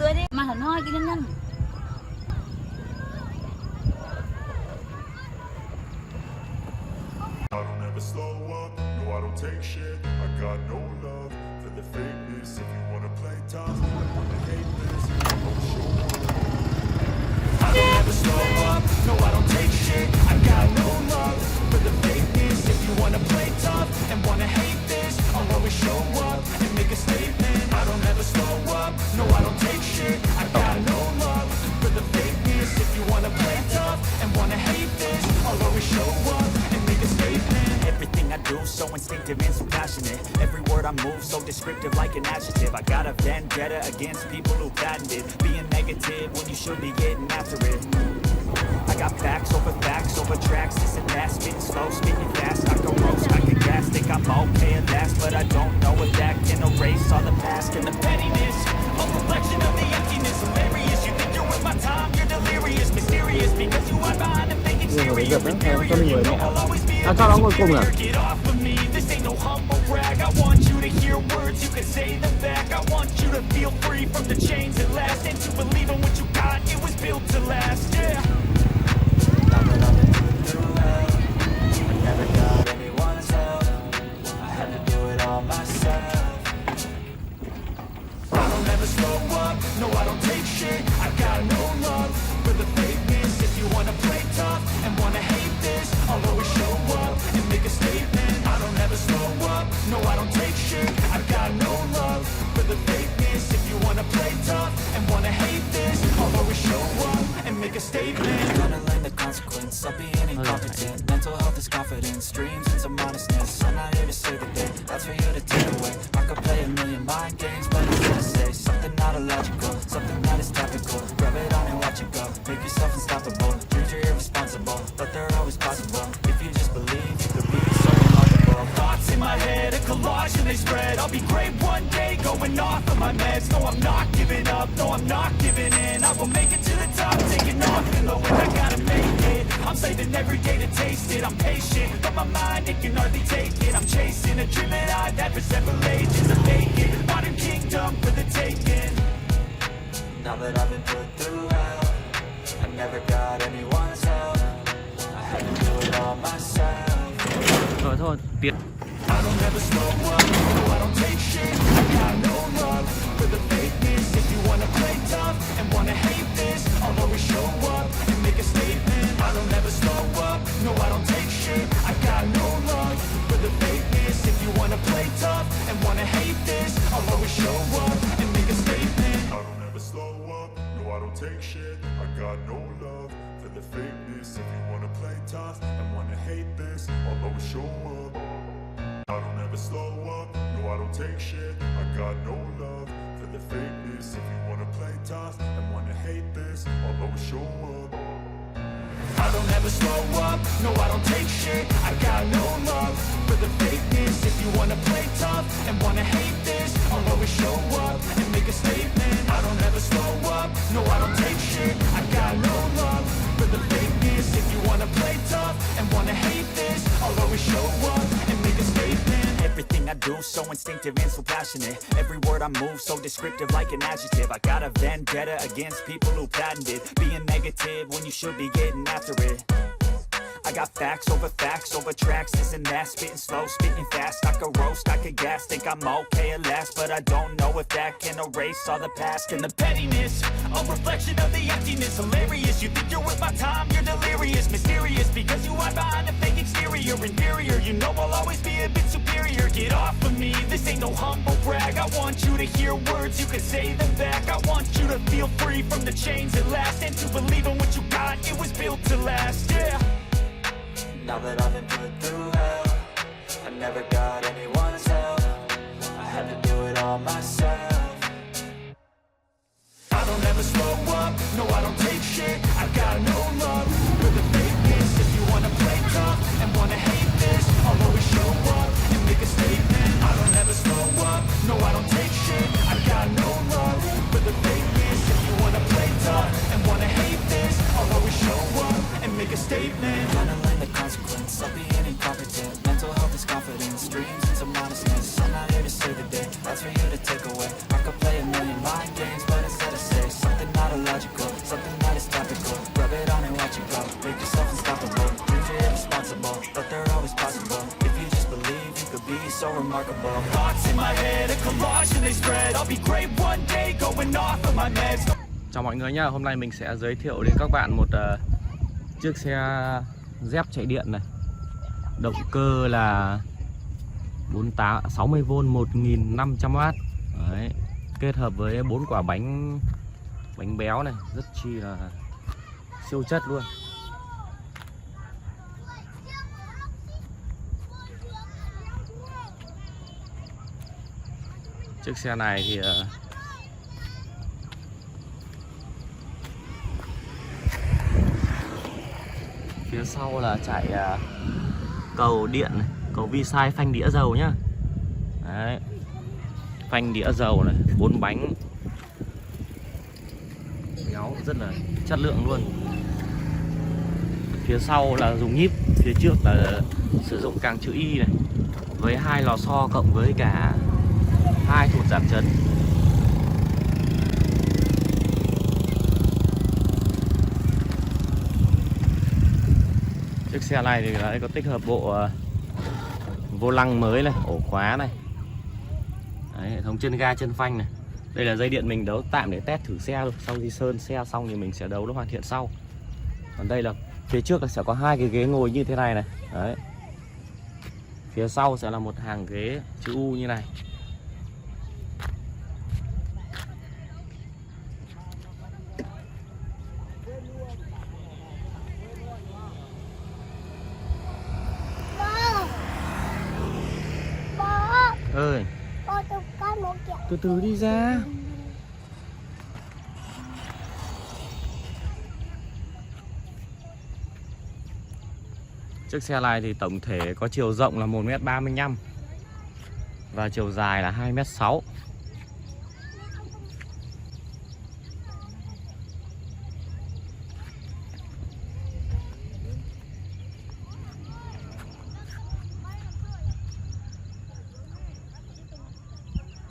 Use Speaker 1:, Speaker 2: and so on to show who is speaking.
Speaker 1: tươi đi mà hẳn hoi cái nhân nhân.
Speaker 2: I don't ever slow up, no I don't take shit. I got no love for the fakeness. If you wanna play tough, I wanna hate this. I'm sure. I don't ever slow up, no I don't take shit. I got no love for the fakeness. If you wanna play tough and wanna hate this, I'll always show up and make a statement. I don't ever slow up, no I don't take shit. I got no love for the fakeness. If you wanna play tough and wanna hate this, I'll always show up and make a statement.
Speaker 3: Everything I do so instinctive and so passionate. Every word I move so descriptive like an adjective. I got a vendetta against people who patented being negative when you should be getting after it. I got facts over tracks, this and that, spitting slow, speaking fast. I go roast, I can gas, think I'm okay at last, but I don't know if that can erase all the past and the pettiness. A reflection of the emptiness, hilarious. You think you're worth my time, you're delirious, mysterious, because you hide behind a fake exterior. Inferior, you know I'll always be a superior. Get off of me, this ain't no humble brag. I want you to hear words, you can say them back. I want you to feel free from the chains that last, and to believe in what you got, it was built to last, yeah.
Speaker 4: Now that I've been through hell, I never got anyone's help. I had to do it all myself.
Speaker 2: I don't ever slow up, no I don't take shit. I got no love for the fakeness. If you wanna play tough and wanna hate this, I'll always show up and make a statement. I don't ever slow up, no I don't take shit. I got no love for the fakeness. If you wanna play tough and wanna hate this, I'll always show up and make a statement.
Speaker 4: Gonna learn the consequence of being incompetent. Mental health is confidence, dreams and some honestness. I'm not here to save the day, that's for you to take away. I could play a million mind games, but instead I say something not illogical, something that is topical. Rub it on and watch it go, make yourself unstoppable. Dreams are irresponsible, but they're always possible. If you just believe, you could be so remarkable.
Speaker 2: Thoughts in my head, a collage and they spread. I'll be great one day, going off of my meds. No, I'm not giving up, no, I'm not giving in. I will make it to the top, taking off in the wind. I gotta make it, I'm saving every day to taste it. I'm patient, but my mind, it can hardly take it. I'm chasing a dream that I've had for several ages. A vacant, modern kingdom for the taking.
Speaker 4: Now that I've been put through hell, I never got anyone's help. I had to do it all myself.
Speaker 5: Rồi thôi, Việt.
Speaker 2: I don't ever slow up, no I don't take shit. I got no love for the fakeness. If you wanna play tough and wanna hate this, I'll always show up and make a statement. I don't ever slow up, no I don't take shit. I got no love for the fakeness. If you wanna play tough and wanna hate this, I'll always show up and make a statement. I don't ever slow up, no I don't take shit. I got no love for the fakeness. If you wanna play tough and wanna hate this, I'll always show up. I don't ever slow up, no I don't take shit. I got no love for the fakeness. If you wanna play tough and wanna hate this, I'll always show up. I don't ever slow up, no I don't take shit. I got no love for the fakeness. If you wanna play tough and wanna hate this, I'll always show up and make a statement. I don't ever slow up, no I don't take shit. I got no love for the fakeness. If you wanna play tough and wanna hate this, I'll always show up and make a statement.
Speaker 3: Everything I do so instinctive and so passionate. Every word I move so descriptive like an adjective. I got a vendetta against people who patented being negative when you should be getting after it. I got facts over tracks, this and that, spitting slow, spitting fast. I could roast, I could gas, think I'm okay at last, but I don't know if that can erase all the past and the pettiness. A reflection of the emptiness, hilarious. You think you're worth my time, you're delirious, mysterious, because you hide behind a fake exterior. Inferior, you know I'll always be a bit superior. Get off of me, this ain't no humble brag. I want you to hear words, you can say them back. I want you to feel free from the chains that last, and to believe in what you got, it was built to last, yeah.
Speaker 4: Now that I've been put through hell, I never got anyone's help. I had to do it all myself.
Speaker 2: I don't ever slow up, no I don't take shit. I got no love for the fakeness. If you wanna play tough and wanna hate this, I'll always show up and make a statement. I don't ever slow up, no I don't take shit. I got no love for the fakeness. If you wanna play tough and wanna hate this, I'll always show up and make a statement.
Speaker 4: Gonna learn the consequence of being incompetent. Mental health is confidence, dreams and some honestness. I'm not here to save the day, that's for you to take away. I could play a million mind games, but instead I say
Speaker 3: so remarkable.
Speaker 2: Thoughts in my head, a collage and they spread. I'll be great one day, going off of my meds.
Speaker 5: Chào mọi người nhá, hôm nay mình sẽ giới thiệu đến các bạn một chiếc xe dép chạy điện này. Động cơ là 60V 1500W. Đấy, kết hợp với 4 quả bánh béo này, rất chi là siêu chất luôn. Chiếc xe này thì phía sau là chạy cầu điện này, cầu vi sai phanh đĩa dầu nhá. Đấy, phanh đĩa dầu này, 4 bánh béo rất là chất lượng luôn. Phía sau là dùng nhíp, phía trước là sử dụng càng chữ Y này, với 2 lò xo cộng với cả 2 thụt giảm chấn. Chiếc xe này thì có tích hợp bộ vô lăng mới này, ổ khóa này. Đấy, hệ thống chân ga chân phanh này. Đây là dây điện mình đấu tạm để test thử xe thôi. Sau khi sơn xe xong thì mình sẽ đấu nó hoàn thiện sau. Còn đây là phía trước là sẽ có 2 cái ghế ngồi như thế này này. Đấy. Phía sau sẽ là một hàng ghế chữ U như này. Ơi, từ từ đi ra. Chiếc xe này thì tổng thể có chiều rộng là 1m35 và chiều dài là 2m6.